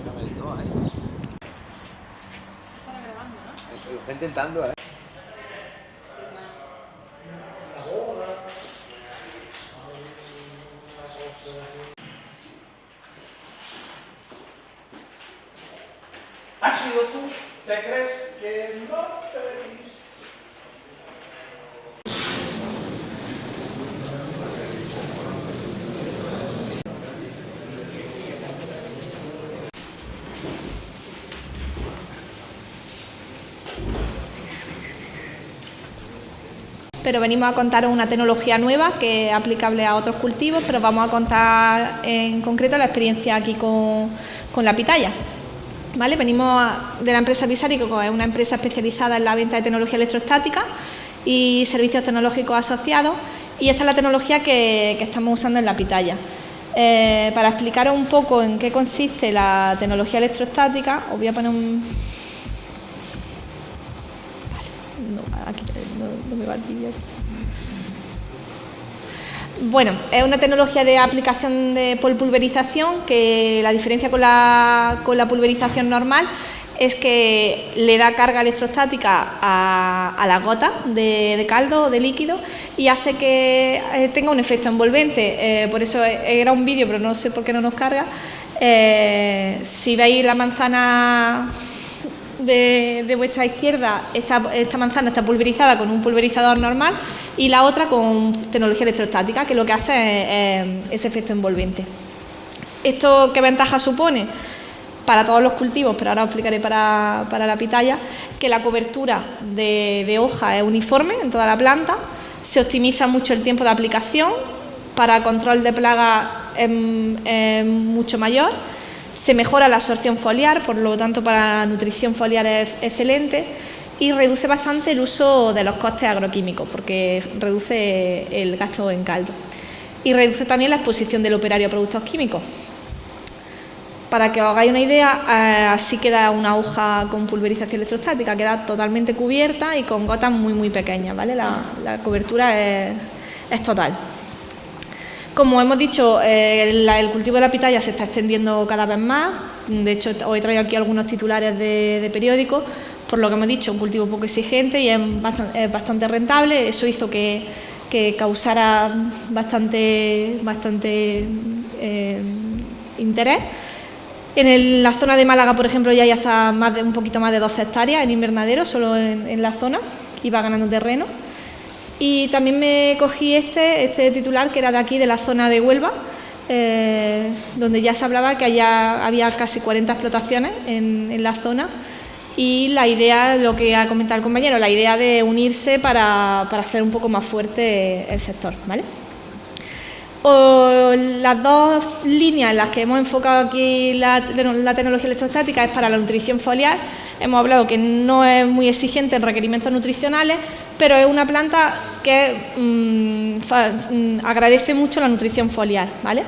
camerino ahí. Están grabando, ¿no? Lo está intentando, ¿eh? ¿Has sido tú? ¿Te crees que no te venís? Pero venimos a contaros una tecnología nueva que es aplicable a otros cultivos, pero vamos a contar en concreto la experiencia aquí con la pitaya. ¿Vale? Venimos de la empresa Pisari, que es una empresa especializada en la venta de tecnología electrostática y servicios tecnológicos asociados, y esta es la tecnología que estamos usando en la pitaya. Para explicaros un poco en qué consiste la tecnología electrostática, os voy a poner un... Vale, aquí no me va el vídeo. Bueno, es una tecnología de aplicación por pulverización, que la diferencia con la pulverización normal es que le da carga electrostática a las gotas de caldo o de líquido y hace que tenga un efecto envolvente. Por eso era un vídeo, pero no sé por qué no nos carga. Si veis la manzana de vuestra izquierda, esta manzana está pulverizada con un pulverizador normal y la otra con tecnología electrostática, que lo que hace es ese efecto envolvente. ¿Esto qué ventaja supone? Para todos los cultivos, pero ahora os explicaré para la pitaya, que la cobertura de hoja es uniforme en toda la planta, se optimiza mucho el tiempo de aplicación, para control de plagas es mucho mayor, se mejora la absorción foliar, por lo tanto para la nutrición foliar es excelente, y reduce bastante el uso de los costes agroquímicos, porque reduce el gasto en caldo. Y reduce también la exposición del operario a productos químicos. Para que os hagáis una idea, así queda una hoja con pulverización electrostática, queda totalmente cubierta y con gotas muy pequeñas, ¿vale? La cobertura es total. Como hemos dicho, el cultivo de la pitaya se está extendiendo cada vez más. De hecho, os he traído aquí algunos titulares de periódicos, por lo que hemos dicho, un cultivo poco exigente y es bastante rentable. Eso hizo que causara bastante interés. En la zona de Málaga, por ejemplo, ya hay hasta un poquito más de 12 hectáreas en invernadero, solo en la zona, y va ganando terreno. Y también me cogí este titular, que era de aquí, de la zona de Huelva, donde ya se hablaba que había casi 40 explotaciones en la zona, y la idea, lo que ha comentado el compañero, la idea de unirse para hacer un poco más fuerte el sector, ¿vale? Las dos líneas en las que hemos enfocado aquí la tecnología electrostática es para la nutrición foliar. Hemos hablado que no es muy exigente en requerimientos nutricionales, pero es una planta que agradece mucho la nutrición foliar, ¿vale?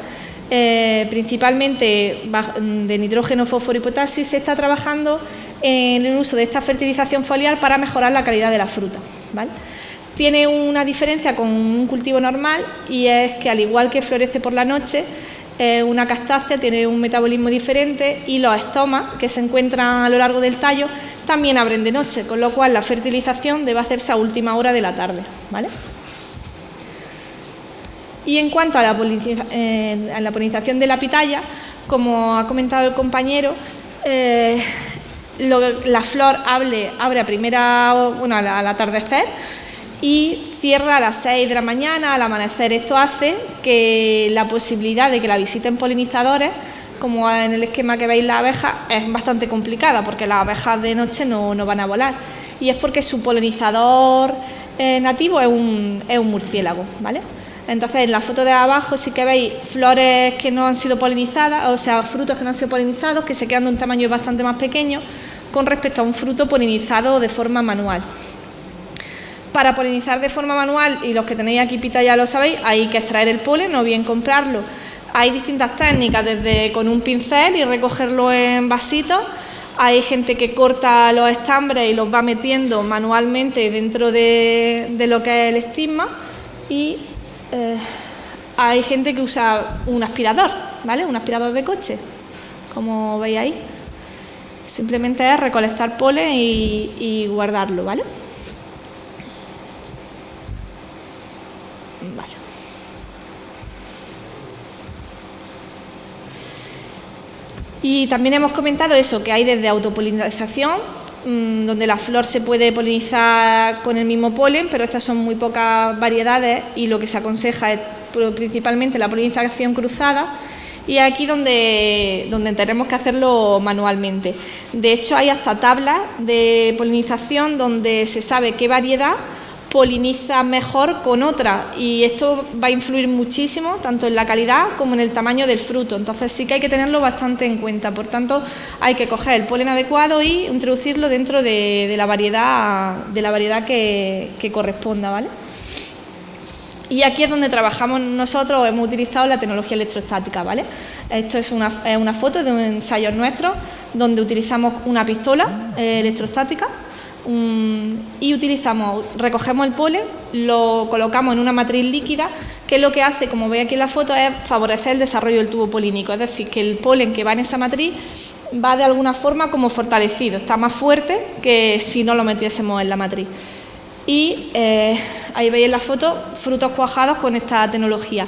Principalmente de nitrógeno, fósforo y potasio, y se está trabajando en el uso de esta fertilización foliar para mejorar la calidad de la fruta, ¿vale? Tiene una diferencia con un cultivo normal, y es que, al igual que florece por la noche, una castácea tiene un metabolismo diferente, y los estomas que se encuentran a lo largo del tallo también abren de noche, con lo cual la fertilización debe hacerse a última hora de la tarde, ¿vale? Y en cuanto a la polinización de la pitaya, como ha comentado el compañero, la flor abre al atardecer y cierra a las 6 de la mañana, al amanecer. Esto hace que la posibilidad de que la visiten polinizadores, como en el esquema que veis las abejas, es bastante complicada, porque las abejas de noche no van a volar, y es porque su polinizador nativo es un murciélago, ¿vale? Entonces, en la foto de abajo sí que veis flores que no han sido polinizadas, o sea, frutos que no han sido polinizados, que se quedan de un tamaño bastante más pequeño con respecto a un fruto polinizado de forma manual. Para polinizar de forma manual, y los que tenéis aquí pitaya lo sabéis, hay que extraer el polen o bien comprarlo. Hay distintas técnicas, desde con un pincel y recogerlo en vasitos. Hay gente que corta los estambres y los va metiendo manualmente dentro de lo que es el estigma, y hay gente que usa un aspirador, ¿vale? Un aspirador de coche, como veis ahí. Simplemente es recolectar polen y guardarlo, ¿vale? Vale. Y también hemos comentado eso, que hay desde autopolinización, donde la flor se puede polinizar con el mismo polen, pero estas son muy pocas variedades y lo que se aconseja es principalmente la polinización cruzada, y aquí donde tenemos que hacerlo manualmente. De hecho, hay hasta tablas de polinización donde se sabe qué variedad poliniza mejor con otra, y esto va a influir muchísimo tanto en la calidad como en el tamaño del fruto. Entonces sí que hay que tenerlo bastante en cuenta. Por tanto, hay que coger el polen adecuado y introducirlo dentro de la variedad que corresponda, ¿vale? Y aquí es donde trabajamos nosotros, hemos utilizado la tecnología electrostática, ¿vale? Esto es una foto de un ensayo nuestro donde utilizamos una pistola electrostática y recogemos el polen, lo colocamos en una matriz líquida, que lo que hace, como veis aquí en la foto, es favorecer el desarrollo del tubo polínico, es decir, que el polen que va en esa matriz va de alguna forma como fortalecido, está más fuerte que si no lo metiésemos en la matriz. Y ahí veis en la foto frutos cuajados con esta tecnología.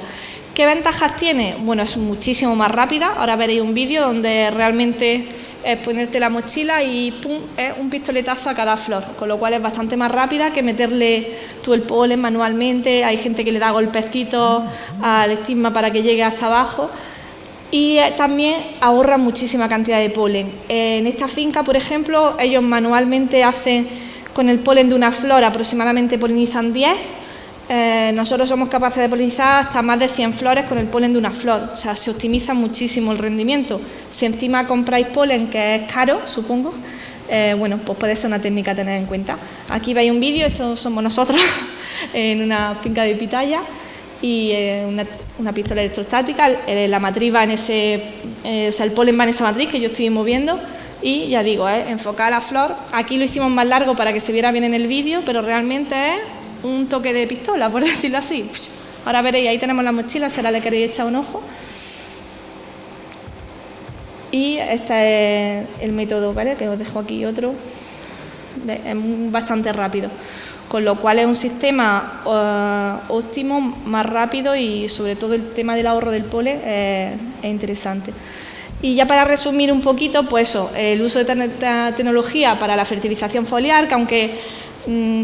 ¿Qué ventajas tiene? Bueno, es muchísimo más rápida. Ahora veréis un vídeo donde realmente es ponerte la mochila y ¡pum!, es un pistoletazo a cada flor, con lo cual es bastante más rápida que meterle tú el polen manualmente. Hay gente que le da golpecitos al estigma para que llegue hasta abajo. Y también ahorra muchísima cantidad de polen. En esta finca, por ejemplo, ellos manualmente hacen con el polen de una flor, aproximadamente polinizan 10. Nosotros somos capaces de polinizar hasta más de 100 flores con el polen de una flor. O sea, se optimiza muchísimo el rendimiento. Si encima compráis polen, que es caro, supongo, bueno, pues puede ser una técnica a tener en cuenta. Aquí veis un vídeo, estos somos nosotros, en una finca de pitaya, y una pistola electrostática, la matriz va en o sea, el polen va en esa matriz que yo estoy moviendo, y ya digo, enfocar a la flor. Aquí lo hicimos más largo para que se viera bien en el vídeo, pero realmente es un toque de pistola, por decirlo así. Ahora veréis, ahí tenemos la mochila, si ahora le queréis echar un ojo. Y este es el método, ¿vale?, que os dejo aquí otro. Es bastante rápido, con lo cual es un sistema óptimo, más rápido, y sobre todo el tema del ahorro del polen es interesante. Y ya para resumir un poquito, pues eso, el uso de esta tecnología para la fertilización foliar, que aunque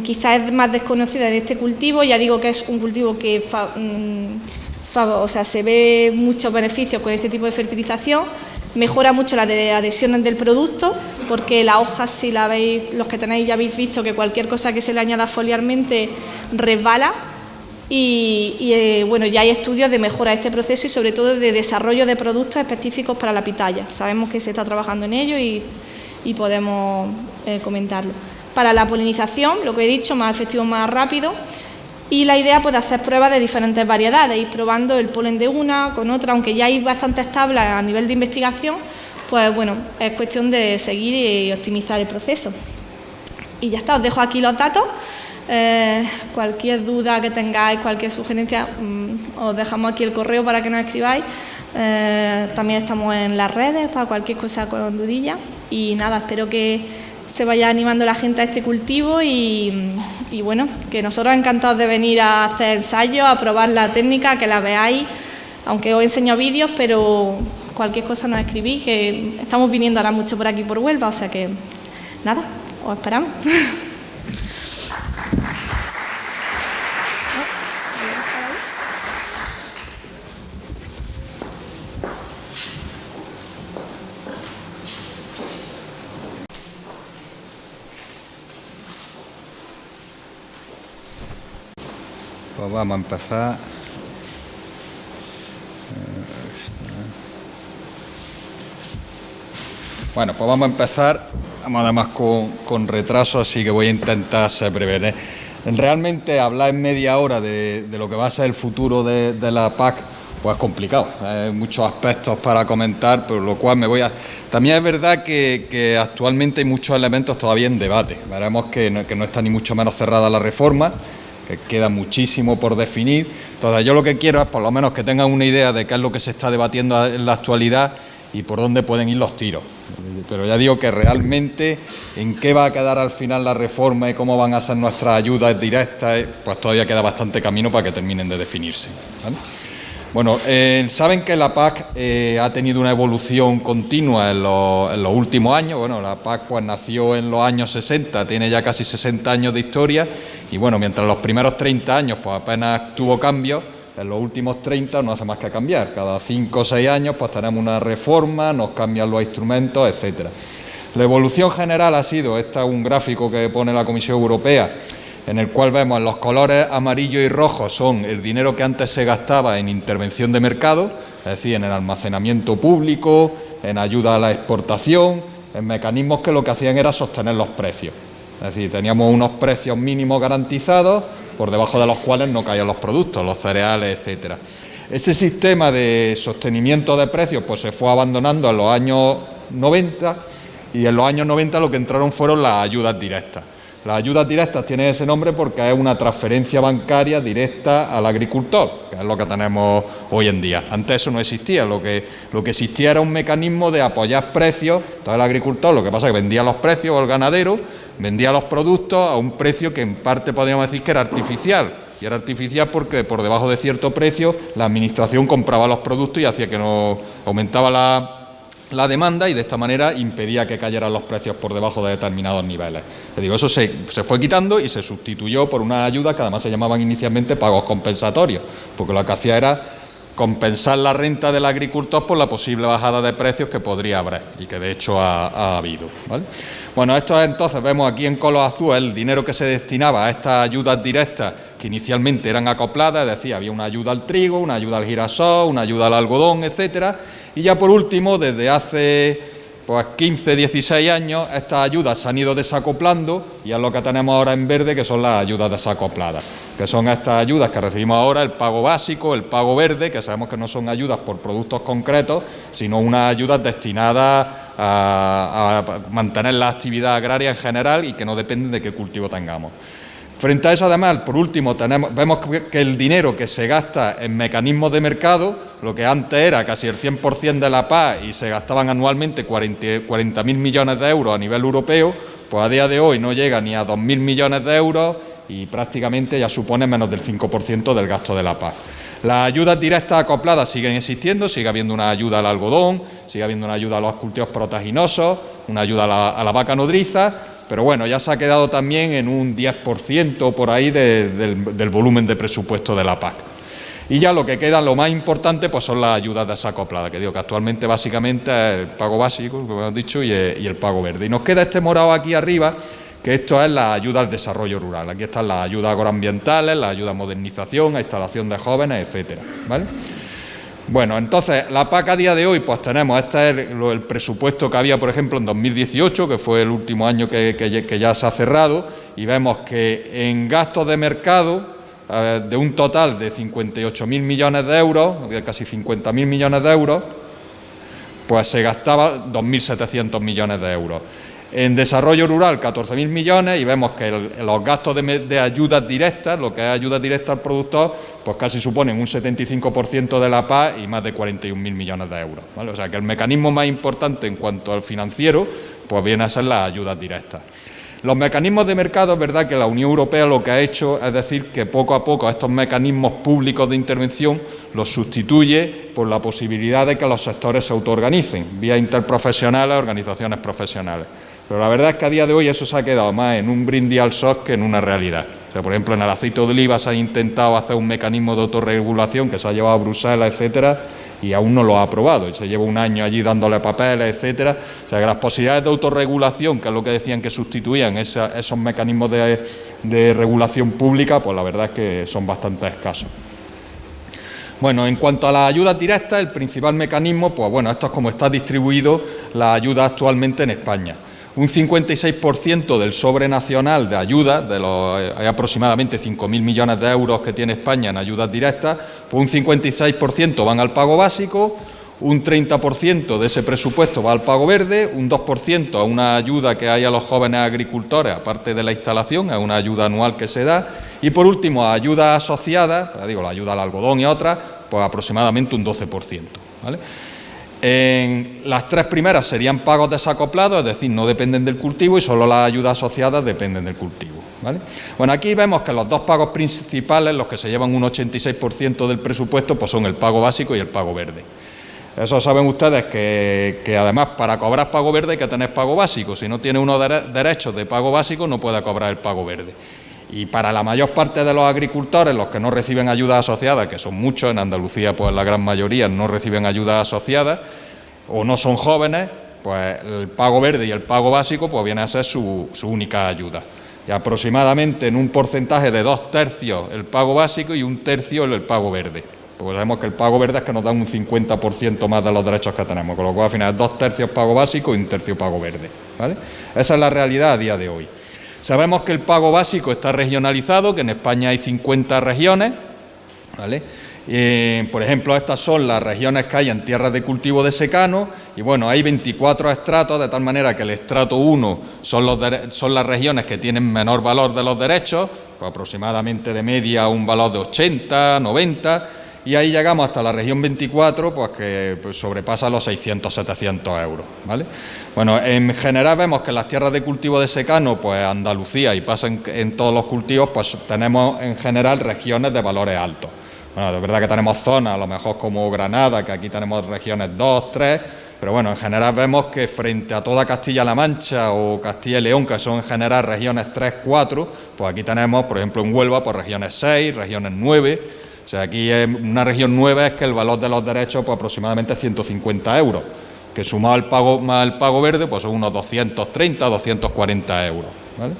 quizás es más desconocida en este cultivo, ya digo que es un cultivo que o sea, se ve muchos beneficios con este tipo de fertilización. Mejora mucho la adhesiones del producto, porque la hoja, si la veis, los que tenéis ya habéis visto que cualquier cosa que se le añada foliarmente resbala. Y bueno, ya hay estudios de mejora de este proceso y sobre todo de desarrollo de productos específicos para la pitaya. Sabemos que se está trabajando en ello y podemos comentarlo. Para la polinización, lo que he dicho, más efectivo, más rápido. Y la idea, pues, de hacer pruebas de diferentes variedades, ir probando el polen de una con otra, aunque ya hay bastantes tablas a nivel de investigación, pues bueno, es cuestión de seguir y optimizar el proceso. Y ya está, os dejo aquí los datos. Cualquier duda que tengáis, cualquier sugerencia, os dejamos aquí el correo para que nos escribáis. También estamos en las redes para cualquier cosa con dudilla. Y nada, espero que se vaya animando la gente a este cultivo y bueno, que nosotros encantados de venir a hacer ensayos, a probar la técnica, que la veáis, aunque os enseño vídeos, pero cualquier cosa nos escribís, que estamos viniendo ahora mucho por aquí por Huelva, o sea que nada, os esperamos. Pues vamos a empezar. Bueno, pues vamos a empezar, además con retraso, así que voy a intentar ser breve. Realmente hablar en media hora de lo que va a ser el futuro de la PAC, pues es complicado. Hay muchos aspectos para comentar, por lo cual me voy a... También es verdad que actualmente hay muchos elementos todavía en debate. Veremos que no está ni mucho menos cerrada la reforma, que queda muchísimo por definir. Entonces yo lo que quiero es por lo menos que tengan una idea de qué es lo que se está debatiendo en la actualidad y por dónde pueden ir los tiros. Pero ya digo que realmente en qué va a quedar al final la reforma y cómo van a ser nuestras ayudas directas, pues todavía queda bastante camino para que terminen de definirse, ¿vale? Bueno, saben que la PAC ha tenido una evolución continua en los últimos años. Bueno, la PAC pues nació en los años 60, tiene ya casi 60 años de historia y bueno, mientras los primeros 30 años pues apenas tuvo cambios, en los últimos 30 no hace más que cambiar. Cada 5 o 6 años pues tenemos una reforma, nos cambian los instrumentos, etcétera. La evolución general ha sido, este es un gráfico que pone la Comisión Europea, en el cual vemos los colores amarillo y rojo son el dinero que antes se gastaba en intervención de mercado, es decir, en el almacenamiento público, en ayuda a la exportación, en mecanismos que lo que hacían era sostener los precios. Es decir, teníamos unos precios mínimos garantizados, por debajo de los cuales no caían los productos, los cereales, etcétera. Ese sistema de sostenimiento de precios pues se fue abandonando en los años 90 y en los años 90 lo que entraron fueron las ayudas directas. Las ayudas directas tienen ese nombre porque es una transferencia bancaria directa al agricultor, que es lo que tenemos hoy en día. Antes eso no existía, lo que existía era un mecanismo de apoyar precios. Entonces el agricultor lo que pasa es que vendía los precios, o el ganadero vendía los productos a un precio que en parte podríamos decir que era artificial. Y era artificial porque por debajo de cierto precio la administración compraba los productos y hacía que no aumentaba la demanda y de esta manera impedía que cayeran los precios por debajo de determinados niveles. Les digo, eso se fue quitando y se sustituyó por unas ayudas que además se llamaban inicialmente pagos compensatorios, porque lo que hacía era compensar la renta del agricultor por la posible bajada de precios que podría haber y que de hecho ha habido, ¿vale? Bueno, esto es, entonces vemos aquí en color azul el dinero que se destinaba a estas ayudas directas que inicialmente eran acopladas, es decir, había una ayuda al trigo, una ayuda al girasol, una ayuda al algodón, etcétera, y ya por último, desde hace pues 15, 16 años, estas ayudas se han ido desacoplando y es lo que tenemos ahora en verde, que son las ayudas desacopladas, que son estas ayudas que recibimos ahora, el pago básico, el pago verde, que sabemos que no son ayudas por productos concretos, sino unas ayudas destinadas a mantener la actividad agraria en general y que no dependen de qué cultivo tengamos. Frente a eso, además, por último, vemos que el dinero que se gasta en mecanismos de mercado, lo que antes era casi el 100% de la PAC y se gastaban anualmente 40.000 millones de euros a nivel europeo, pues a día de hoy no llega ni a 2.000 millones de euros y prácticamente ya supone menos del 5% del gasto de la PAC. Las ayudas directas acopladas siguen existiendo, sigue habiendo una ayuda al algodón, sigue habiendo una ayuda a los cultivos proteaginosos, una ayuda a la vaca nodriza, pero bueno, ya se ha quedado también en un 10% por ahí del volumen de presupuesto de la PAC. Y ya lo que queda, lo más importante, pues son las ayudas desacopladas, que digo que actualmente básicamente es el pago básico, como hemos dicho, y el pago verde. Y nos queda este morado aquí arriba, que esto es la ayuda al desarrollo rural. Aquí están las ayudas agroambientales, las ayudas a modernización, a instalación de jóvenes, etcétera, ¿vale? Bueno, entonces, la PAC a día de hoy, pues tenemos, este es el presupuesto que había, por ejemplo, en 2018, que fue el último año que ya se ha cerrado, y vemos que en gastos de mercado, de un total de 58.000 millones de euros, de casi 50.000 millones de euros, pues se gastaba 2.700 millones de euros. En desarrollo rural, 14.000 millones, y vemos que los gastos de ayudas directas, lo que es ayuda directa al productor, pues casi suponen un 75% de la PAC y más de 41.000 millones de euros, ¿vale? O sea que el mecanismo más importante en cuanto al financiero, pues viene a ser las ayudas directas. Los mecanismos de mercado, es verdad que la Unión Europea lo que ha hecho es decir que poco a poco estos mecanismos públicos de intervención los sustituye por la posibilidad de que los sectores se autoorganicen, vía interprofesionales, organizaciones profesionales. Pero la verdad es que a día de hoy eso se ha quedado más en un brindis al sol que en una realidad. O sea, por ejemplo, en el aceite de oliva se ha intentado hacer un mecanismo de autorregulación que se ha llevado a Bruselas, etcétera, y aún no lo ha aprobado. Y se lleva un año allí dándole papeles, etcétera. O sea, que las posibilidades de autorregulación, que es lo que decían que sustituían esos mecanismos de regulación pública, pues la verdad es que son bastante escasos. Bueno, en cuanto a las ayudas directas, el principal mecanismo, pues bueno, esto es como está distribuido la ayuda actualmente en España. Un 56% del sobre nacional de ayudas, hay aproximadamente 5.000 millones de euros que tiene España en ayudas directas, pues un 56% van al pago básico, un 30% de ese presupuesto va al pago verde, un 2% a una ayuda que hay a los jóvenes agricultores, aparte de la instalación, es una ayuda anual que se da, y por último a ayudas asociadas, la ayuda al algodón y otras, pues aproximadamente un 12%, ¿vale? En las tres primeras serían pagos desacoplados, es decir, no dependen del cultivo y solo las ayudas asociadas dependen del cultivo, ¿vale? Bueno, aquí vemos que los dos pagos principales, los que se llevan un 86% del presupuesto, pues son el pago básico y el pago verde. Eso saben ustedes que además para cobrar pago verde hay que tener pago básico. Si no tiene uno derechos de pago básico no puede cobrar el pago verde. Y para la mayor parte de los agricultores, los que no reciben ayudas asociadas, que son muchos, en Andalucía pues la gran mayoría no reciben ayudas asociadas o no son jóvenes, pues el pago verde y el pago básico pues viene a ser su única ayuda. Y aproximadamente en un porcentaje de 2/3 el pago básico y 1/3 el pago verde. Pues sabemos que el pago verde es que nos da un 50% más de los derechos que tenemos, con lo cual al final es 2/3 pago básico y 1/3 pago verde, ¿vale? Esa es la realidad a día de hoy. Sabemos que el pago básico está regionalizado, que en España hay 50 regiones, ¿vale? Por ejemplo, estas son las regiones que hay en tierras de cultivo de secano y bueno, hay 24 estratos, de tal manera que el estrato 1 son las regiones que tienen menor valor de los derechos, pues aproximadamente de media un valor de 80, 90, y ahí llegamos hasta la región 24, pues que sobrepasa los 600, 700 euros, ¿vale? Bueno, en general vemos que en las tierras de cultivo de secano, pues Andalucía y pasa en todos los cultivos, pues tenemos en general regiones de valores altos. Bueno, de verdad que tenemos zonas, a lo mejor como Granada, que aquí tenemos regiones 2, 3, pero bueno, en general vemos que frente a toda Castilla-La Mancha o Castilla y León, que son en general regiones 3, 4, pues aquí tenemos, por ejemplo, en Huelva, pues regiones 6, regiones 9, o sea, aquí una región 9 es que el valor de los derechos pues aproximadamente 150 euros, que sumado al pago verde, pues son unos 230, 240 euros, ¿vale?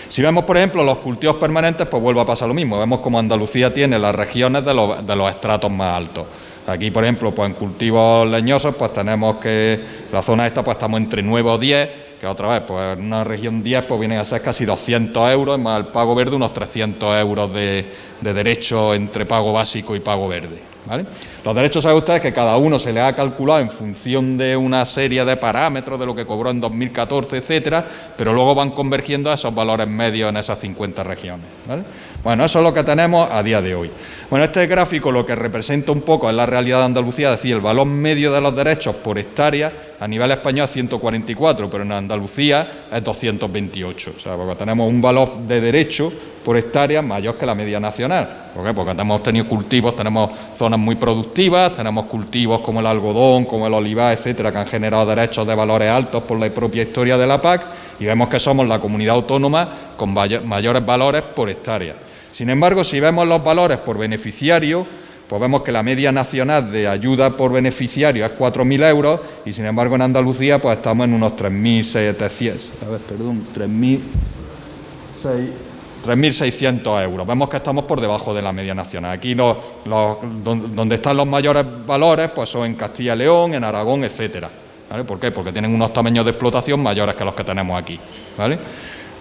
Si vemos, por ejemplo, los cultivos permanentes, pues vuelve a pasar lo mismo. Vemos como Andalucía tiene las regiones de los estratos más altos. Aquí, por ejemplo, pues en cultivos leñosos, pues tenemos que la zona esta, pues estamos entre 9 o 10, que otra vez, pues en una región 10, pues vienen a ser casi 200 euros, más el pago verde unos 300 euros de derecho entre pago básico y pago verde, ¿vale? Los derechos, saben ustedes que cada uno se les ha calculado en función de una serie de parámetros, de lo que cobró en 2014, etcétera, pero luego van convergiendo a esos valores medios en esas 50 regiones, ¿vale? Bueno, eso es lo que tenemos a día de hoy. Bueno, este gráfico lo que representa un poco es la realidad de Andalucía, es decir, el valor medio de los derechos por hectárea a nivel español es 144, pero en Andalucía es 228. O sea, porque tenemos un valor de derecho por hectárea mayor que la media nacional. ¿Por qué? Porque hemos tenido cultivos, tenemos zonas muy productivas, tenemos cultivos como el algodón, como el olivar, etcétera, que han generado derechos de valores altos por la propia historia de la PAC, y vemos que somos la comunidad autónoma con mayores valores por hectárea. Sin embargo, si vemos los valores por beneficiario, pues vemos que la media nacional de ayuda por beneficiario es 4.000 euros y, sin embargo, en Andalucía pues estamos en unos 3.600 euros. Vemos que estamos por debajo de la media nacional. Aquí donde están los mayores valores pues son en Castilla y León, en Aragón, etcétera, ¿vale? ¿Por qué? Porque tienen unos tamaños de explotación mayores que los que tenemos aquí, ¿vale?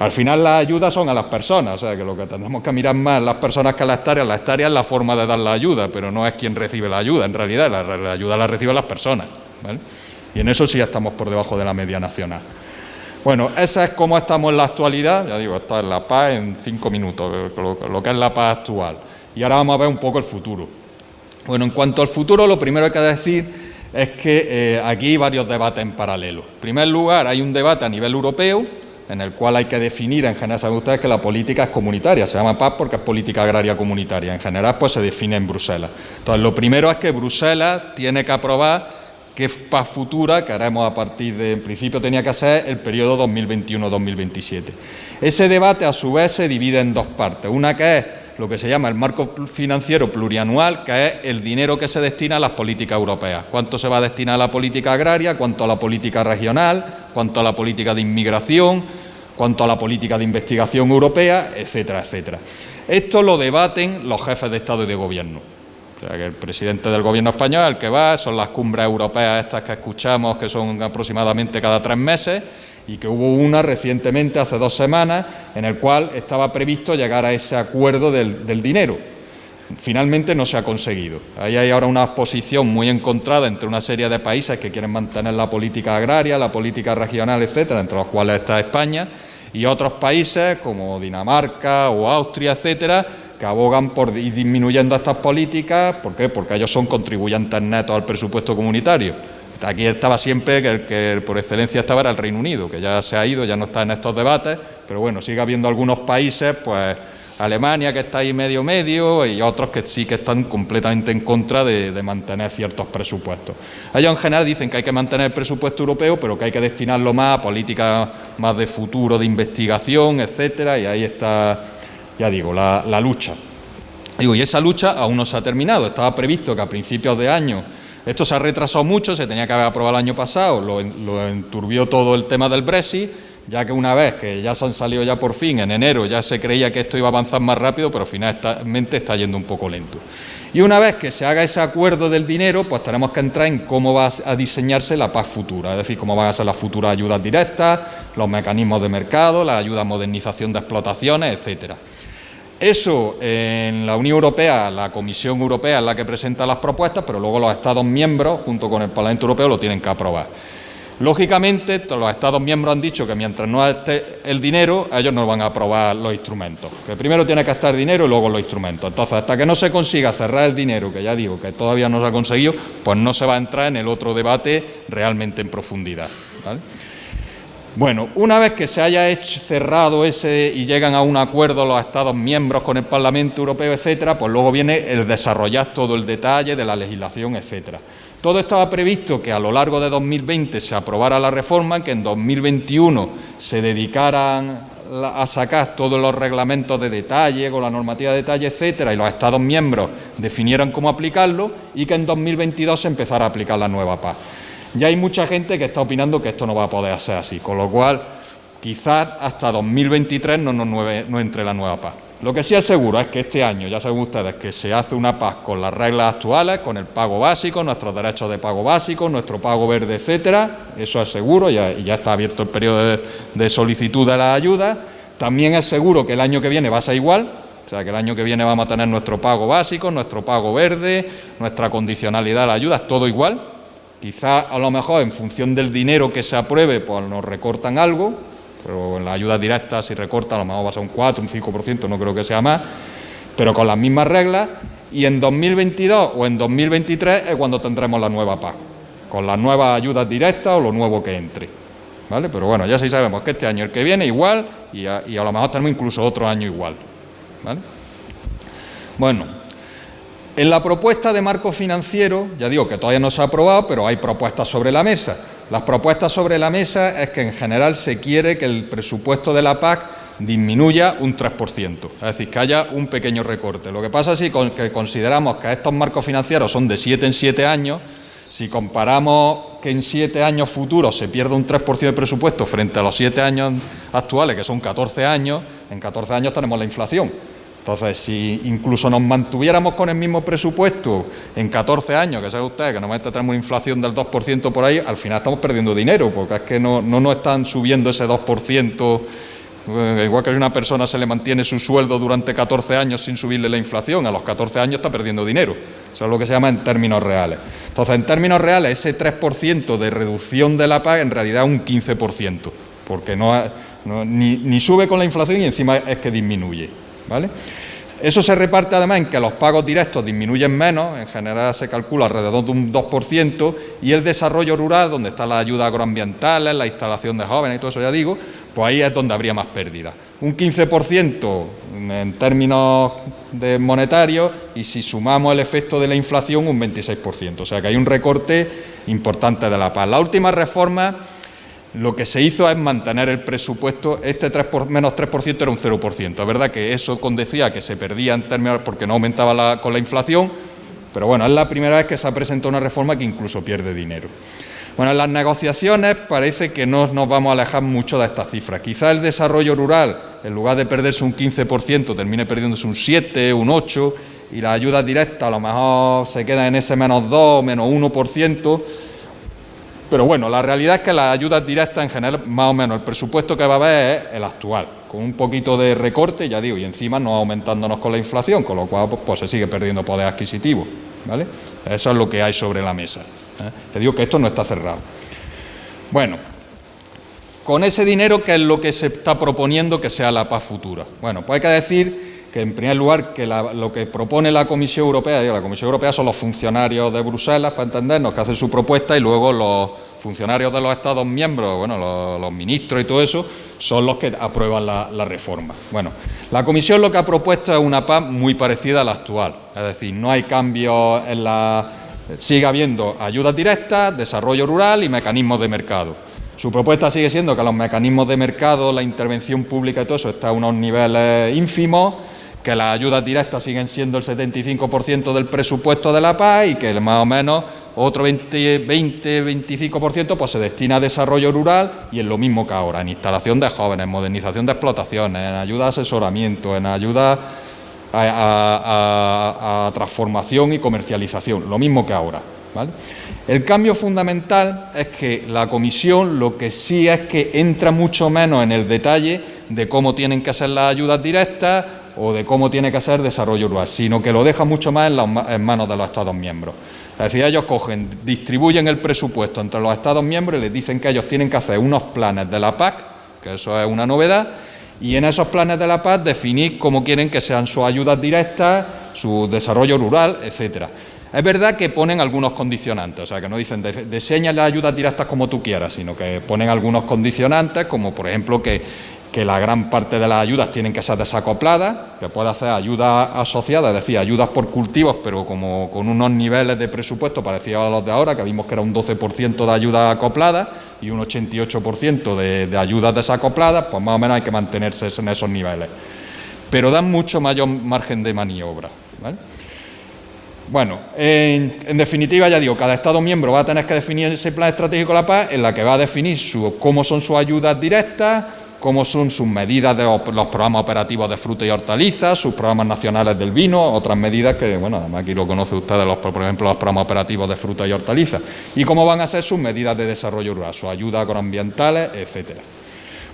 Al final las ayudas son a las personas, o sea que lo que tenemos que mirar más las personas que las hectáreas. La hectárea es la forma de dar la ayuda, pero no es quien recibe la ayuda, en realidad la ayuda la reciben las personas, ¿vale? Y en eso sí estamos por debajo de la media nacional. Bueno, esa es cómo estamos en la actualidad, ya digo, está en la PAC en 5 minutos, lo que es la PAC actual. Y ahora vamos a ver un poco el futuro. Bueno, en cuanto al futuro, lo primero que hay que decir es que aquí hay varios debates en paralelo. En primer lugar, hay un debate a nivel europeo, en el cual hay que definir, en general, saben ustedes que la política es comunitaria, se llama PAC porque es política agraria comunitaria, en general pues se define en Bruselas. Entonces, lo primero es que Bruselas tiene que aprobar qué PAC futura queremos a partir de, en principio tenía que ser el periodo 2021-2027. Ese debate, a su vez, se divide en dos partes, una que es lo que se llama el marco financiero plurianual, que es el dinero que se destina a las políticas europeas. ¿Cuánto se va a destinar a la política agraria? ¿Cuánto a la política regional? ¿Cuánto a la política de inmigración? ¿Cuánto a la política de investigación europea? Etcétera, etcétera. Esto lo debaten los jefes de Estado y de Gobierno. O sea, que el presidente del Gobierno español, el que va, son las cumbres europeas estas que escuchamos, que son aproximadamente cada 3 meses, y que hubo una recientemente, hace 2 semanas, en el cual estaba previsto llegar a ese acuerdo del dinero. Finalmente no se ha conseguido. Ahí hay ahora una posición muy encontrada entre una serie de países que quieren mantener la política agraria, la política regional, etcétera, entre los cuales está España, y otros países como Dinamarca o Austria, etcétera, que abogan por ir disminuyendo estas políticas. ¿Por qué? Porque ellos son contribuyentes netos al presupuesto comunitario. aquí estaba siempre, que el que por excelencia estaba era el Reino Unido, que ya se ha ido, ya no está en estos debates, pero bueno, sigue habiendo algunos países, pues Alemania, que está ahí medio, y otros que sí que están completamente en contra de mantener ciertos presupuestos. Ellos en general dicen que hay que mantener el presupuesto europeo, pero que hay que destinarlo más a políticas más de futuro, de investigación, etcétera, y ahí está, ya digo, la lucha. Digo, y esa lucha aún no se ha terminado. Estaba previsto que a principios de año, esto se ha retrasado mucho, se tenía que haber aprobado el año pasado, lo enturbió todo el tema del Brexit, ya que una vez que ya se han salido ya por fin, en enero ya se creía que esto iba a avanzar más rápido, pero finalmente está yendo un poco lento. Y una vez que se haga ese acuerdo del dinero, pues tenemos que entrar en cómo va a diseñarse la PAC futura, es decir, cómo van a ser las futuras ayudas directas, los mecanismos de mercado, la ayuda a modernización de explotaciones, etcétera. Eso en la Unión Europea, la Comisión Europea es la que presenta las propuestas, pero luego los Estados miembros, junto con el Parlamento Europeo, lo tienen que aprobar. Lógicamente, los Estados miembros han dicho que mientras no esté el dinero, ellos no van a aprobar los instrumentos. Que primero tiene que estar dinero y luego los instrumentos. Entonces, hasta que no se consiga cerrar el dinero, que ya digo que todavía no se ha conseguido, pues no se va a entrar en el otro debate realmente en profundidad, ¿vale? Bueno, una vez que se haya cerrado ese y llegan a un acuerdo los Estados miembros con el Parlamento Europeo, etcétera, pues luego viene el desarrollar todo el detalle de la legislación, etcétera. Todo estaba previsto que a lo largo de 2020 se aprobara la reforma, que en 2021 se dedicaran a sacar todos los reglamentos de detalle, con la normativa de detalle, etcétera, y los Estados miembros definieran cómo aplicarlo, y que en 2022 se empezara a aplicar la nueva PAC. Ya hay mucha gente que está opinando que esto no va a poder ser así, con lo cual quizás hasta 2023 no entre la nueva PAC. Lo que sí es seguro es que este año, ya saben ustedes, que se hace una PAC con las reglas actuales, con el pago básico, nuestros derechos de pago básico, nuestro pago verde, etcétera. Eso es seguro, y ya está abierto el periodo de solicitud de las ayudas. También es seguro que el año que viene va a ser igual, o sea, que el año que viene vamos a tener nuestro pago básico, nuestro pago verde, nuestra condicionalidad de las ayudas, todo igual. Quizás a lo mejor en función del dinero que se apruebe, pues nos recortan algo, pero en las ayudas directas si recorta a lo mejor va a ser un 4, un 5%, no creo que sea más, pero con las mismas reglas, y en 2022 o en 2023 es cuando tendremos la nueva PAC, con las nuevas ayudas directas o lo nuevo que entre, ¿vale? Pero bueno, ya sí sabemos que este año el que viene igual, y a lo mejor tenemos incluso otro año igual, ¿vale? Bueno, en la propuesta de marco financiero, ya digo que todavía no se ha aprobado, pero hay propuestas sobre la mesa. Las propuestas sobre la mesa es que en general se quiere que el presupuesto de la PAC disminuya un 3%, es decir, que haya un pequeño recorte. Lo que pasa es que consideramos que estos marcos financieros son de 7 en 7 años, si comparamos que en 7 años futuros se pierde un 3% de presupuesto frente a los 7 años actuales, que son 14 años, en 14 años tenemos la inflación. Entonces, si incluso nos mantuviéramos con el mismo presupuesto en 14 años, que saben ustedes que normalmente tenemos una inflación del 2% por ahí, al final estamos perdiendo dinero, porque es que no nos están subiendo ese 2%, igual que a una persona se le mantiene su sueldo durante 14 años sin subirle la inflación, a los 14 años está perdiendo dinero. Eso es lo que se llama en términos reales. Entonces, en términos reales, ese 3% de reducción de la PAC en realidad es un 15%, porque ni sube con la inflación y encima es que disminuye, ¿vale? Eso se reparte además en que los pagos directos disminuyen menos, en general se calcula alrededor de un 2%, y el desarrollo rural, donde están las ayudas agroambientales, la instalación de jóvenes y todo eso, ya digo, pues ahí es donde habría más pérdidas. Un 15% en términos monetarios, y si sumamos el efecto de la inflación, un 26%. O sea que hay un recorte importante de la PAC. La última reforma, lo que se hizo es mantener el presupuesto, menos 3% era un 0%. Es verdad que eso decía que se perdía en términos porque no aumentaba con la inflación, pero bueno, es la primera vez que se ha presentado una reforma que incluso pierde dinero. Bueno, en las negociaciones parece que no nos vamos a alejar mucho de estas cifras. Quizá el desarrollo rural, en lugar de perderse un 15%, termine perdiéndose un 7, un 8%, y las ayudas directas a lo mejor se quedan en ese menos 2, menos 1%, pero bueno, la realidad es que las ayudas directas en general, más o menos, el presupuesto que va a haber es el actual, con un poquito de recorte, ya digo, y encima no aumentándonos con la inflación, con lo cual pues se sigue perdiendo poder adquisitivo, ¿vale? Eso es lo que hay sobre la mesa, ¿eh? Te digo que esto no está cerrado. Bueno, con ese dinero, ¿qué es lo que se está proponiendo que sea la PAC futura? Bueno, pues hay que decir que en primer lugar que lo que propone la Comisión Europea, la Comisión Europea son los funcionarios de Bruselas, para entendernos, que hacen su propuesta, y luego los funcionarios de los Estados miembros, bueno, los ministros y todo eso, son los que aprueban la reforma. Bueno, la Comisión lo que ha propuesto es una PAC muy parecida a la actual, es decir, no hay cambios en sigue habiendo ayudas directas, desarrollo rural y mecanismos de mercado. Su propuesta sigue siendo que los mecanismos de mercado, la intervención pública y todo eso está a unos niveles ínfimos, que las ayudas directas siguen siendo el 75% del presupuesto de la PAC y que más o menos otro 20-25% pues se destina a desarrollo rural y es lo mismo que ahora, en instalación de jóvenes, en modernización de explotaciones, en ayuda a asesoramiento, en ayuda a transformación y comercialización, lo mismo que ahora, ¿vale? El cambio fundamental es que la Comisión lo que sí es que entra mucho menos en el detalle de cómo tienen que ser las ayudas directas o de cómo tiene que ser desarrollo rural, sino que lo deja mucho más en manos de los Estados miembros. Es decir, ellos distribuyen el presupuesto entre los Estados miembros y les dicen que ellos tienen que hacer unos planes de la PAC, que eso es una novedad, y en esos planes de la PAC definir cómo quieren que sean sus ayudas directas, su desarrollo rural, etcétera. Es verdad que ponen algunos condicionantes, o sea, que no dicen diseña las ayudas directas como tú quieras, sino que ponen algunos condicionantes, como por ejemplo que la gran parte de las ayudas tienen que ser desacopladas, que puede hacer ayudas asociadas, es decir, ayudas por cultivos, pero como con unos niveles de presupuesto parecidos a los de ahora, que vimos que era un 12% de ayudas acopladas y un 88% de ayudas desacopladas, pues más o menos hay que mantenerse en esos niveles. Pero dan mucho mayor margen de maniobra, ¿vale? Bueno, en definitiva, ya digo, cada Estado miembro va a tener que definir ese plan estratégico de la PAC, en la que va a definir cómo son sus ayudas directas, cómo son sus medidas de los programas operativos de fruta y hortalizas, sus programas nacionales del vino, otras medidas que, bueno, además aquí lo conocen ustedes, por ejemplo, los programas operativos de fruta y hortalizas, y cómo van a ser sus medidas de desarrollo rural, sus ayudas agroambientales, etcétera.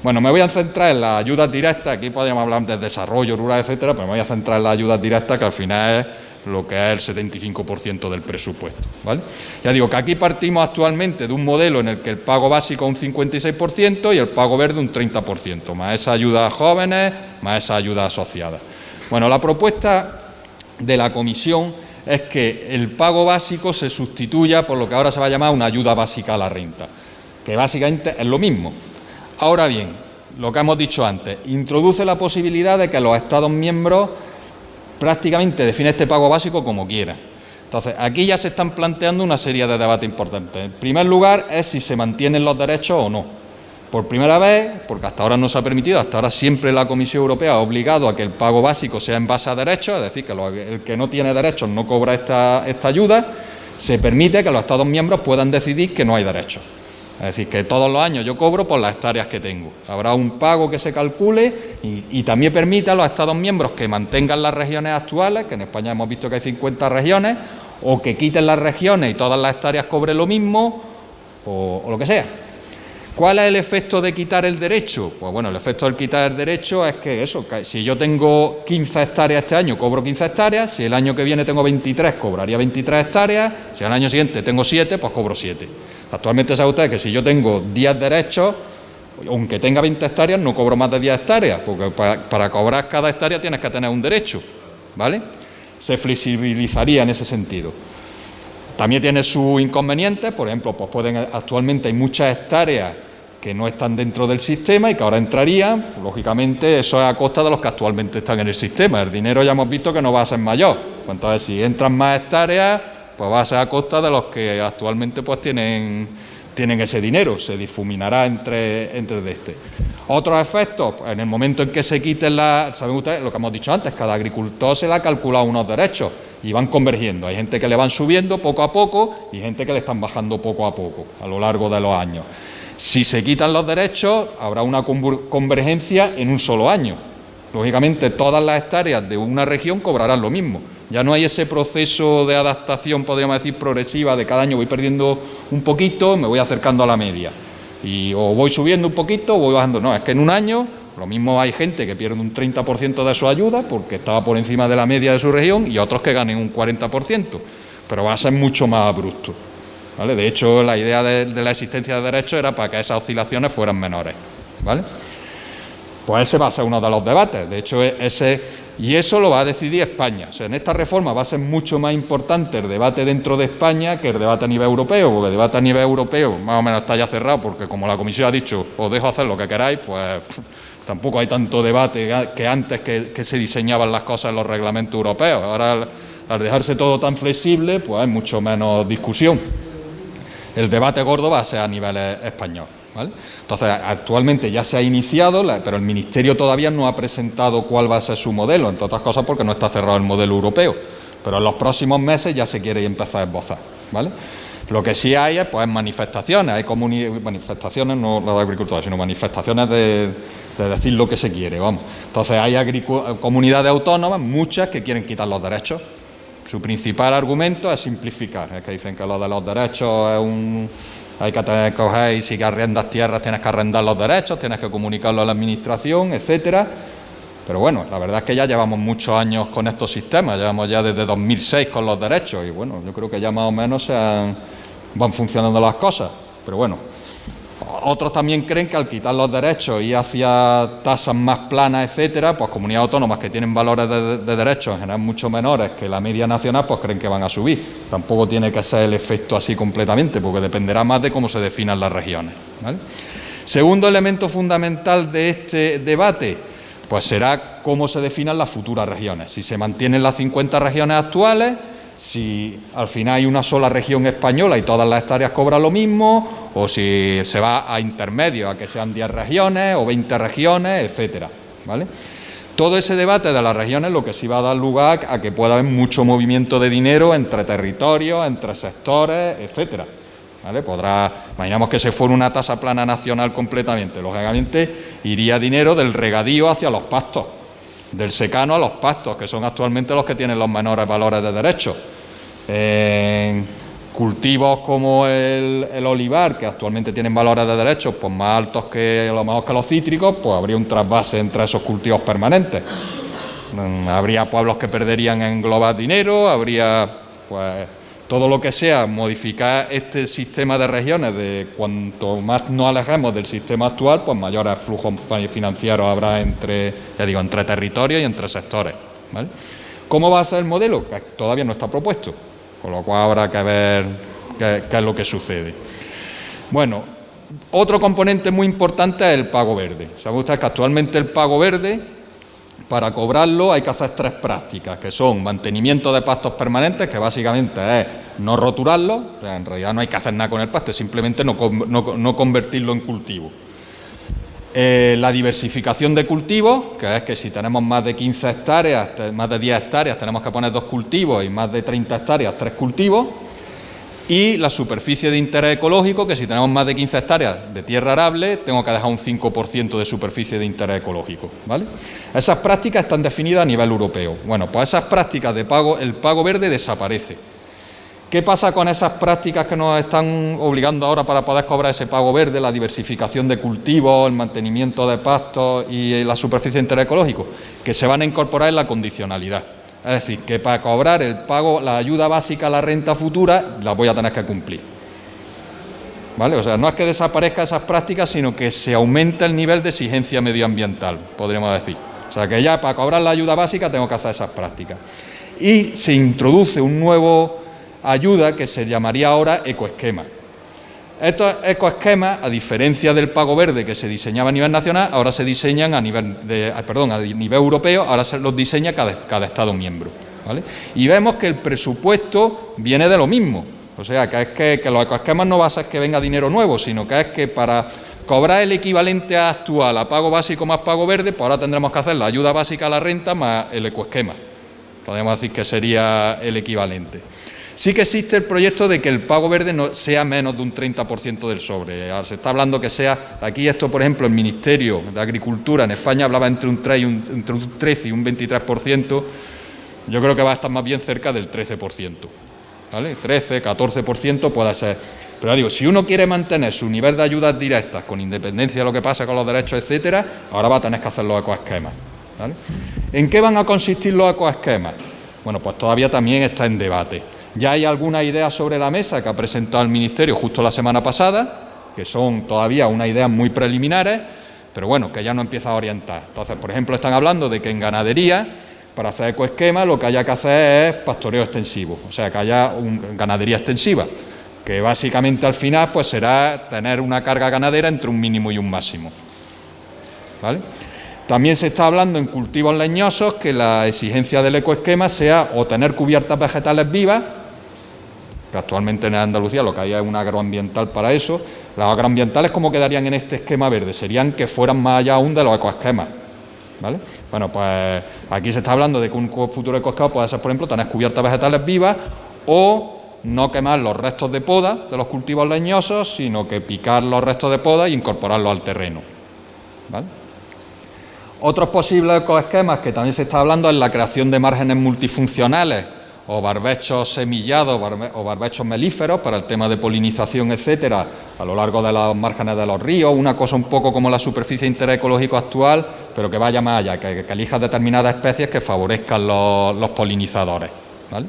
Bueno, me voy a centrar en las ayudas directas, aquí podríamos hablar de desarrollo rural, etcétera, pero me voy a centrar en las ayudas directas, que al final es lo que es el 75% del presupuesto, ¿vale? Ya digo que aquí partimos actualmente de un modelo en el que el pago básico es un 56% y el pago verde un 30%, más esa ayuda a jóvenes, más esa ayuda asociada. Bueno, la propuesta de la Comisión es que el pago básico se sustituya por lo que ahora se va a llamar una ayuda básica a la renta, que básicamente es lo mismo. Ahora bien, lo que hemos dicho antes, introduce la posibilidad de que los Estados miembros prácticamente define este pago básico como quiera. Entonces, aquí ya se están planteando una serie de debates importantes. En primer lugar, es si se mantienen los derechos o no. Por primera vez, porque hasta ahora no se ha permitido, hasta ahora siempre la Comisión Europea ha obligado a que el pago básico sea en base a derechos, es decir, que el que no tiene derechos no cobra esta ayuda, se permite que los Estados miembros puedan decidir que no hay derechos. Es decir, que todos los años yo cobro por las hectáreas que tengo. Habrá un pago que se calcule y también permite a los Estados miembros que mantengan las regiones actuales, que en España hemos visto que hay 50 regiones, o que quiten las regiones y todas las hectáreas cobren lo mismo, o lo que sea. ¿Cuál es el efecto de quitar el derecho? Pues bueno, el efecto de quitar el derecho es que si yo tengo 15 hectáreas este año, cobro 15 hectáreas, si el año que viene tengo 23, cobraría 23 hectáreas, si el año siguiente tengo 7, pues cobro 7. Actualmente sabe usted que si yo tengo 10 derechos, aunque tenga 20 hectáreas, no cobro más de 10 hectáreas, porque para cobrar cada hectárea tienes que tener un derecho, ¿vale? Se flexibilizaría en ese sentido. También tiene sus inconvenientes, por ejemplo, pues actualmente hay muchas hectáreas que no están dentro del sistema y que ahora entrarían, lógicamente eso es a costa de los que actualmente están en el sistema. El dinero ya hemos visto que no va a ser mayor, entonces si entran más hectáreas, pues va a ser a costa de los que actualmente pues tienen ese dinero, se difuminará entre Otros efectos, pues, en el momento en que se quiten saben ustedes lo que hemos dicho antes, cada agricultor se le ha calculado unos derechos y van convergiendo. Hay gente que le van subiendo poco a poco y gente que le están bajando poco a poco a lo largo de los años. Si se quitan los derechos, habrá una convergencia en un solo año. Lógicamente, todas las hectáreas de una región cobrarán lo mismo. Ya no hay ese proceso de adaptación, podríamos decir, progresiva, de cada año voy perdiendo un poquito, me voy acercando a la media. O voy subiendo un poquito o voy bajando. No, es que en un año, lo mismo hay gente que pierde un 30% de su ayuda porque estaba por encima de la media de su región y otros que ganen un 40%, pero va a ser mucho más abrupto, ¿vale? De hecho, la idea de la existencia de derechos era para que esas oscilaciones fueran menores, ¿vale? Pues ese va a ser uno de los debates. De hecho, ese Y eso lo va a decidir España. O sea, en esta reforma va a ser mucho más importante el debate dentro de España que el debate a nivel europeo, porque el debate a nivel europeo más o menos está ya cerrado, porque como la Comisión ha dicho, os dejo hacer lo que queráis, pues tampoco hay tanto debate que antes que se diseñaban las cosas en los reglamentos europeos. Ahora, al dejarse todo tan flexible, pues hay mucho menos discusión. El debate gordo va a ser a nivel español, ¿vale? Entonces, actualmente ya se ha iniciado, pero el Ministerio todavía no ha presentado cuál va a ser su modelo, entre otras cosas porque no está cerrado el modelo europeo, pero en los próximos meses ya se quiere empezar a esbozar, ¿vale? Lo que sí hay es pues, manifestaciones, hay manifestaciones, no las de agricultores, sino manifestaciones de decir lo que se quiere, vamos. Entonces, hay comunidades autónomas, muchas, que quieren quitar los derechos. Su principal argumento es simplificar, es que dicen que lo de los derechos es hay que coger y si arrendas tierras tienes que arrendar los derechos, tienes que comunicarlo a la administración, etcétera. Pero bueno, la verdad es que ya llevamos muchos años con estos sistemas, llevamos ya desde 2006 con los derechos y bueno, yo creo que ya más o menos van funcionando las cosas. Pero bueno, otros también creen que al quitar los derechos y hacia tasas más planas, etcétera, pues comunidades autónomas que tienen valores de derechos en general mucho menores que la media nacional, pues creen que van a subir. Tampoco tiene que ser el efecto así completamente, porque dependerá más de cómo se definan las regiones, ¿vale? Segundo elemento fundamental de este debate, pues será cómo se definan las futuras regiones. Si se mantienen las 50 regiones actuales, si al final hay una sola región española y todas las hectáreas cobran lo mismo, o si se va a intermedios, a que sean 10 regiones o 20 regiones, etcétera, ¿vale? Todo ese debate de las regiones lo que sí va a dar lugar a que pueda haber mucho movimiento de dinero entre territorios, entre sectores, etcétera, ¿vale? Imaginamos que se fuera una tasa plana nacional completamente, lógicamente iría dinero del regadío hacia los pastos, del secano a los pastos, que son actualmente los que tienen los menores valores de derechos. Cultivos como el olivar, que actualmente tienen valores de derechos pues más altos que a lo mejor que los cítricos, pues habría un trasvase entre esos cultivos permanentes. Habría pueblos que perderían en global dinero, habría pues todo lo que sea modificar este sistema de regiones, de cuanto más nos alejemos del sistema actual, pues mayores flujos financieros habrá entre territorios y entre sectores, ¿vale? ¿Cómo va a ser el modelo? Que todavía no está propuesto, con lo cual habrá que ver qué es lo que sucede. Bueno, otro componente muy importante es el pago verde. Saben ustedes que actualmente el pago verde, para cobrarlo hay que hacer 3 prácticas, que son mantenimiento de pastos permanentes, que básicamente es no roturarlo, o sea, en realidad no hay que hacer nada con el pasto, es simplemente no convertirlo en cultivo. La diversificación de cultivos, que es que si tenemos más de 15 hectáreas, más de 10 hectáreas, tenemos que poner 2 cultivos y más de 30 hectáreas, 3 cultivos. Y la superficie de interés ecológico, que si tenemos más de 15 hectáreas de tierra arable, tengo que dejar un 5% de superficie de interés ecológico, ¿vale? Esas prácticas están definidas a nivel europeo. Bueno, pues esas prácticas de pago, el pago verde desaparece. ¿Qué pasa con esas prácticas que nos están obligando ahora para poder cobrar ese pago verde, la diversificación de cultivos, el mantenimiento de pastos y la superficie de interés ecológico? Que se van a incorporar en la condicionalidad. Es decir, que para cobrar el pago, la ayuda básica a la renta futura, la voy a tener que cumplir, ¿vale? O sea, no es que desaparezcan esas prácticas, sino que se aumenta el nivel de exigencia medioambiental, podríamos decir. O sea, que ya para cobrar la ayuda básica tengo que hacer esas prácticas. Y se introduce un nuevo ayuda que se llamaría ahora ecoesquema. Estos ecoesquemas, a diferencia del pago verde que se diseñaba a nivel nacional, ahora se diseñan a nivel europeo, ahora se los diseña cada Estado miembro, ¿vale? Y vemos que el presupuesto viene de lo mismo, o sea, que es que los ecoesquemas no va a ser que venga dinero nuevo, sino que es que para cobrar el equivalente actual a pago básico más pago verde, pues ahora tendremos que hacer la ayuda básica a la renta más el ecoesquema. Podemos decir que sería el equivalente. Sí que existe el proyecto de que el pago verde no sea menos de un 30% del sobre. Ahora se está hablando que sea, aquí esto por ejemplo el Ministerio de Agricultura en España hablaba entre un 13 y un 23%, yo creo que va a estar más bien cerca del 13%, ¿vale? 13, 14% puede ser. Pero digo, si uno quiere mantener su nivel de ayudas directas con independencia de lo que pasa con los derechos, etcétera, ahora va a tener que hacer los ecoesquemas, ¿vale? ¿En qué van a consistir los ecoesquemas? Bueno, pues todavía también está en debate. Ya hay algunas ideas sobre la mesa que ha presentado el Ministerio justo la semana pasada, que son todavía unas ideas muy preliminares, pero bueno, que ya no empieza a orientar. Entonces, por ejemplo, están hablando de que en ganadería para hacer ecoesquemas lo que haya que hacer es pastoreo extensivo, o sea, que haya ganadería extensiva, que básicamente al final pues será tener una carga ganadera entre un mínimo y un máximo, ¿vale? También se está hablando en cultivos leñosos que la exigencia del ecoesquema sea o tener cubiertas vegetales vivas, que actualmente en Andalucía lo que hay es un agroambiental para eso. Las agroambientales, ¿cómo quedarían en este esquema verde? Serían que fueran más allá aún de los ecoesquemas, ¿vale? Bueno, pues aquí se está hablando de que un futuro ecoesquema puede ser, por ejemplo, tener cubiertas vegetales vivas o no quemar los restos de poda de los cultivos leñosos, sino que picar los restos de poda e incorporarlos al terreno, ¿vale? Otros posibles ecoesquemas que también se está hablando es la creación de márgenes multifuncionales o barbechos semillados o barbechos melíferos para el tema de polinización, etcétera, a lo largo de los márgenes de los ríos, una cosa un poco como la superficie de interés ecológico actual, pero que vaya más allá, que elija determinadas especies que favorezcan los polinizadores, ¿vale?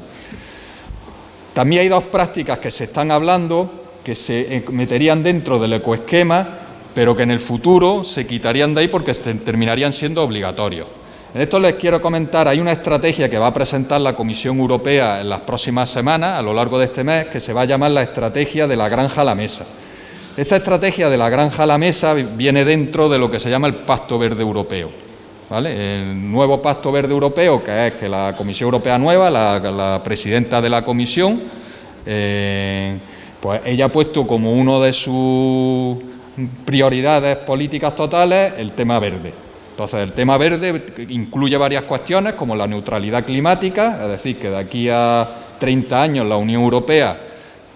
También hay dos prácticas que se están hablando que se meterían dentro del ecoesquema, pero que en el futuro se quitarían de ahí porque terminarían siendo obligatorios. En esto les quiero comentar, hay una estrategia que va a presentar la Comisión Europea en las próximas semanas, a lo largo de este mes, que se va a llamar la estrategia de la granja a la mesa. Esta estrategia de la granja a la mesa viene dentro de lo que se llama el Pacto Verde Europeo, ¿vale? El nuevo Pacto Verde Europeo, que es que la Comisión Europea nueva, la presidenta de la Comisión, pues ella ha puesto como uno de sus prioridades políticas totales el tema verde. Entonces, el tema verde incluye varias cuestiones como la neutralidad climática, es decir, que de aquí a 30 años la Unión Europea,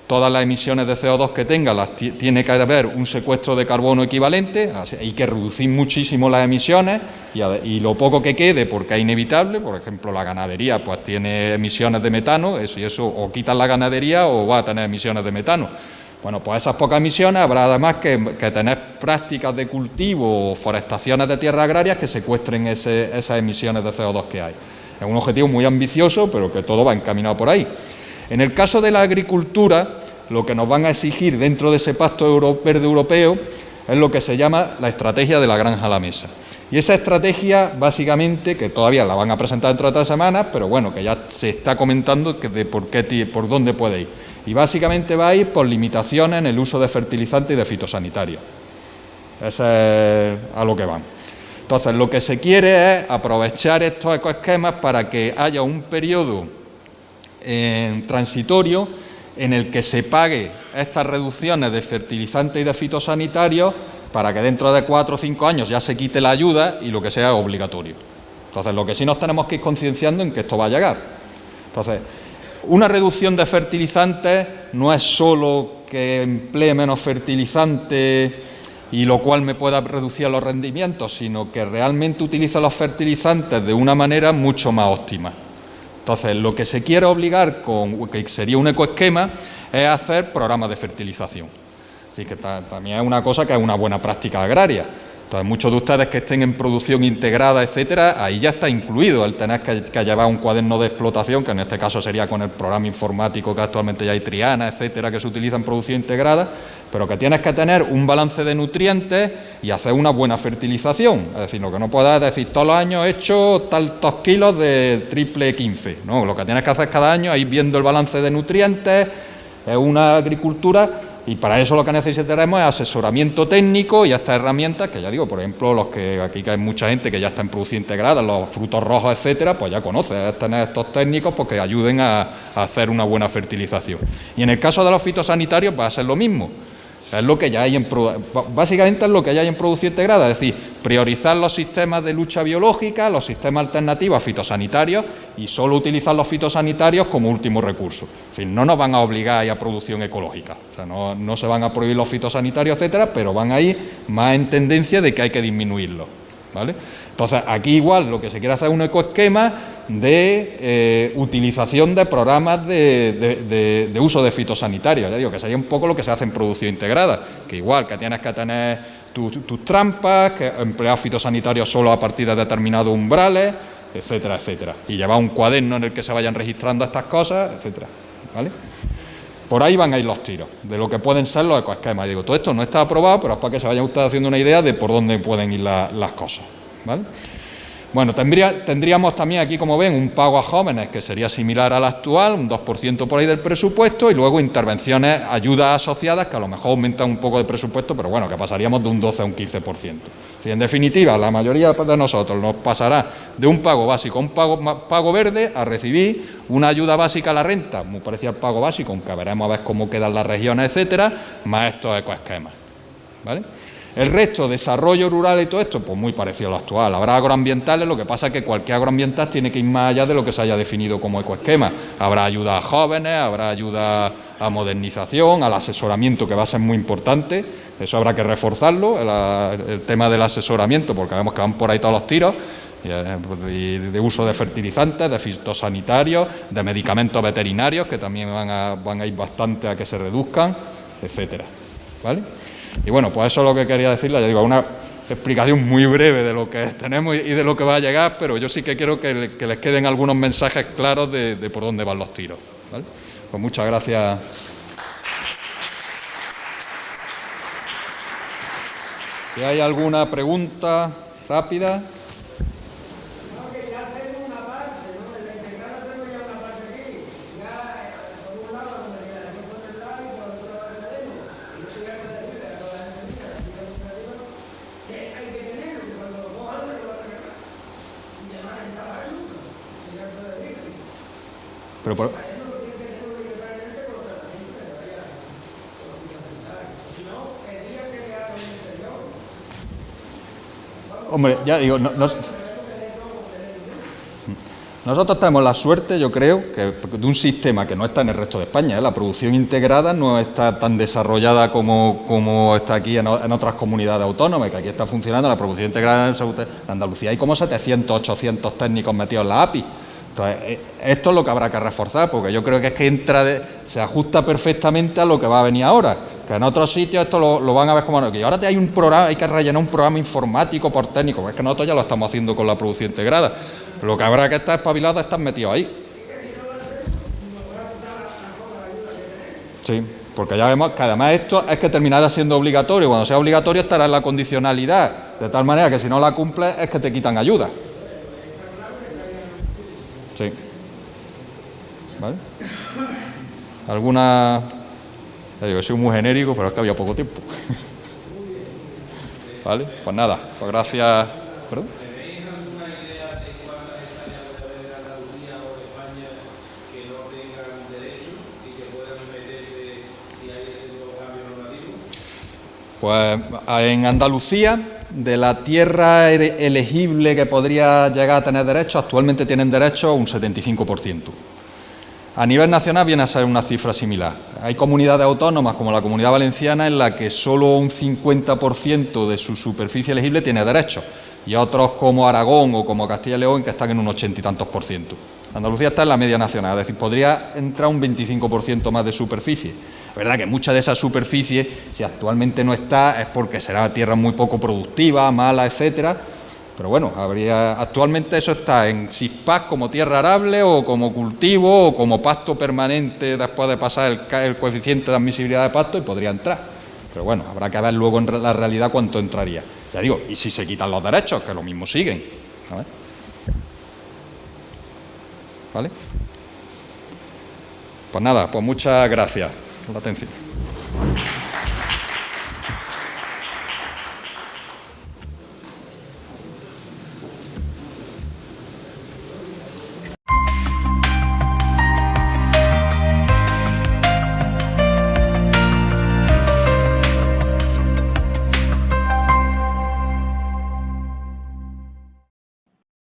todas las emisiones de CO2 que tenga, tiene que haber un secuestro de carbono equivalente, hay que reducir muchísimo las emisiones y lo poco que quede, porque es inevitable, por ejemplo, la ganadería pues tiene emisiones de metano, eso o quitan la ganadería o va a tener emisiones de metano. Bueno, pues esas pocas emisiones habrá además que tener prácticas de cultivo o forestaciones de tierras agrarias que secuestren esas emisiones de CO2 que hay. Es un objetivo muy ambicioso, pero que todo va encaminado por ahí. En el caso de la agricultura, lo que nos van a exigir dentro de ese Pacto Verde Europeo es lo que se llama la estrategia de la granja a la mesa. Y esa estrategia, básicamente, que todavía la van a presentar dentro de 3 semanas, pero bueno, que ya se está comentando por dónde puede ir. Y básicamente va a ir por limitaciones en el uso de fertilizantes y de fitosanitarios. Eso es a lo que van. Entonces, lo que se quiere es aprovechar estos ecoesquemas para que haya un periodo transitorio en el que se pague estas reducciones de fertilizantes y de fitosanitarios para que dentro de 4 o 5 años ya se quite la ayuda y lo que sea obligatorio. Entonces, lo que sí nos tenemos que ir concienciando en que esto va a llegar. Entonces, una reducción de fertilizantes no es solo que emplee menos fertilizantes y lo cual me pueda reducir los rendimientos, sino que realmente utilice los fertilizantes de una manera mucho más óptima. Entonces, lo que se quiere obligar que sería un ecoesquema, es hacer programas de fertilización. Así que también es una cosa que es una buena práctica agraria. Entonces, muchos de ustedes que estén en producción integrada, etcétera, ahí ya está incluido el tener que llevar un cuaderno de explotación, que en este caso sería con el programa informático que actualmente ya hay Triana, etcétera, que se utiliza en producción integrada, pero que tienes que tener un balance de nutrientes y hacer una buena fertilización. Es decir, lo que no puedes decir todos los años he hecho tantos kilos de triple 15. No, lo que tienes que hacer cada año es ir viendo el balance de nutrientes, es una agricultura. Y para eso lo que necesitaremos es asesoramiento técnico y estas herramientas, que ya digo, por ejemplo, los que aquí hay mucha gente que ya está en producción integrada, los frutos rojos, etcétera, pues ya conoce, es tener estos técnicos pues, que ayuden a hacer una buena fertilización. Y en el caso de los fitosanitarios va a ser lo mismo. Es lo que ya hay básicamente es lo que ya hay en producción integrada, es decir, priorizar los sistemas de lucha biológica, los sistemas alternativos a fitosanitarios y solo utilizar los fitosanitarios como último recurso. Es decir, no nos van a obligar a ir a producción ecológica, o sea, no se van a prohibir los fitosanitarios, etcétera, pero van a ir más en tendencia de que hay que disminuirlos, ¿vale? Entonces, aquí igual lo que se quiere hacer es un ecoesquema de utilización de programas de uso de fitosanitarios, ya digo, que sería un poco lo que se hace en producción integrada, que igual que tienes que tener tus trampas, que emplear fitosanitarios solo a partir de determinados umbrales, etcétera, etcétera, y llevar un cuaderno en el que se vayan registrando estas cosas, etcétera, ¿vale? Por ahí van a ir los tiros, de lo que pueden ser los ecoesquemas. Digo, todo esto no está aprobado, pero es para que se vayan ustedes haciendo una idea de por dónde pueden ir las cosas, ¿vale? Bueno, tendríamos también aquí, como ven, un pago a jóvenes que sería similar al actual, un 2% por ahí del presupuesto, y luego intervenciones, ayudas asociadas, que a lo mejor aumentan un poco de presupuesto, pero bueno, que pasaríamos de un 12 a un 15%. Si en definitiva, la mayoría de nosotros nos pasará de un pago básico a un pago verde a recibir una ayuda básica a la renta, muy parecida al pago básico, aunque veremos a ver cómo quedan las regiones, etcétera, más estos ecoesquemas, ¿vale? El resto, desarrollo rural y todo esto, pues muy parecido a lo actual. Habrá agroambientales, lo que pasa es que cualquier agroambiental tiene que ir más allá de lo que se haya definido como ecoesquema. Habrá ayuda a jóvenes, habrá ayuda a modernización, al asesoramiento, que va a ser muy importante. Eso habrá que reforzarlo, el tema del asesoramiento, porque vemos que van por ahí todos los tiros, y de uso de fertilizantes, de fitosanitarios, de medicamentos veterinarios, que también van a ir bastante a que se reduzcan, etcétera, ¿vale? Y bueno, pues eso es lo que quería decirle, ya digo, una explicación muy breve de lo que tenemos y de lo que va a llegar, pero yo sí que quiero que les queden algunos mensajes claros de por dónde van los tiros, ¿vale? Pues muchas gracias. Si hay alguna pregunta rápida. Pero hombre, ya digo, nosotros tenemos la suerte, yo creo, que de un sistema que no está en el resto de España, ¿eh? La producción integrada no está tan desarrollada como está aquí en otras comunidades autónomas, que aquí está funcionando la producción integrada en Andalucía. Hay como 700, 800 técnicos metidos en la API. Entonces, esto es lo que habrá que reforzar, porque yo creo que es que se ajusta perfectamente a lo que va a venir ahora, que en otros sitios esto lo van a ver como no, que ahora hay un programa, hay que rellenar un programa informático por técnico, es que nosotros ya lo estamos haciendo con la producción integrada. Lo que habrá que estar espabilado es estar metidos ahí. Sí, porque ya vemos que además esto es que terminará siendo obligatorio, cuando sea obligatorio estará en la condicionalidad, de tal manera que si no la cumples es que te quitan ayuda. Sí. ¿Vale? ¿Alguna? Ya digo, he sido muy genérico, pero es que había poco tiempo. ¿Vale? Pues nada, pues gracias. ¿Perdón? ¿Tenéis alguna idea de cuántas hectáreas puede haber en Andalucía o España que no tengan derecho y que puedan meterse si hay ese nuevo cambio normativo? Pues en Andalucía, de la tierra elegible que podría llegar a tener derecho, actualmente tienen derecho un 75%. A nivel nacional viene a ser una cifra similar. Hay comunidades autónomas, como la Comunidad Valenciana, en la que solo un 50% de su superficie elegible tiene derecho, y otros como Aragón o como Castilla y León, que están en un 80 y tantos por ciento. Andalucía está en la media nacional, es decir, podría entrar un 25% más de superficie. Es verdad que mucha de esa superficie, si actualmente no está, es porque será tierra muy poco productiva, mala, etcétera. Pero bueno, actualmente eso está en SISPAC como tierra arable o como cultivo o como pasto permanente después de pasar el coeficiente de admisibilidad de pasto, y podría entrar. Pero bueno, habrá que ver luego en la realidad cuánto entraría. Ya digo, y si se quitan los derechos, que lo mismo siguen. ¿Vale? Pues nada, pues muchas gracias por la atención.